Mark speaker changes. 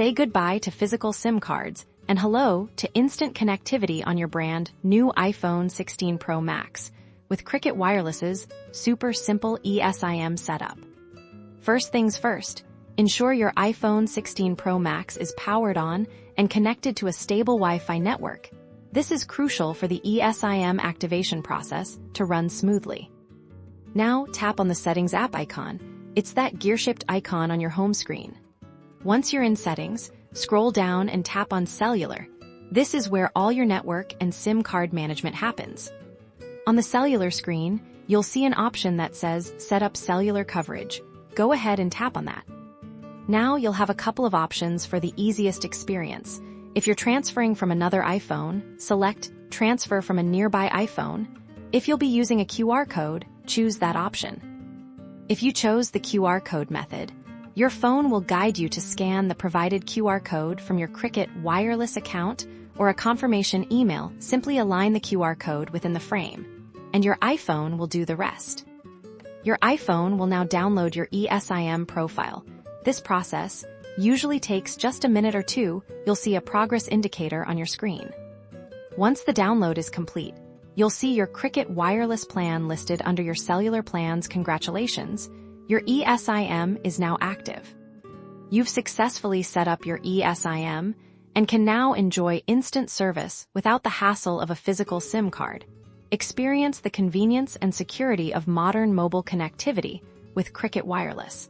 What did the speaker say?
Speaker 1: Say goodbye to physical SIM cards and hello to instant connectivity on your brand new iPhone 16 Pro Max with Cricket Wireless's super simple eSIM setup. First things first, ensure your iPhone 16 Pro Max is powered on and connected to a stable Wi-Fi network. This is crucial for the eSIM activation process to run smoothly. Now tap on the Settings app icon. It's that gear-shifted icon on your home screen. Once you're in Settings, scroll down and tap on Cellular. This is where all your network and SIM card management happens. On the cellular screen, you'll see an option that says Set Up Cellular Coverage. Go ahead and tap on that. Now you'll have a couple of options for the easiest experience. If you're transferring from another iPhone, select Transfer from a nearby iPhone. If you'll be using a QR code, choose that option. If you chose the QR code method, your phone will guide you to scan the provided QR code from your Cricket Wireless account or a confirmation email. Simply align the QR code within the frame, and your iPhone will do the rest. Your iPhone will now download your eSIM profile. This process usually takes just a minute or two. You'll see a progress indicator on your screen. Once the download is complete, you'll see your Cricket Wireless plan listed under your cellular plans. Congratulations, your eSIM is now active. You've successfully set up your eSIM and can now enjoy instant service without the hassle of a physical SIM card. Experience the convenience and security of modern mobile connectivity with Cricket Wireless.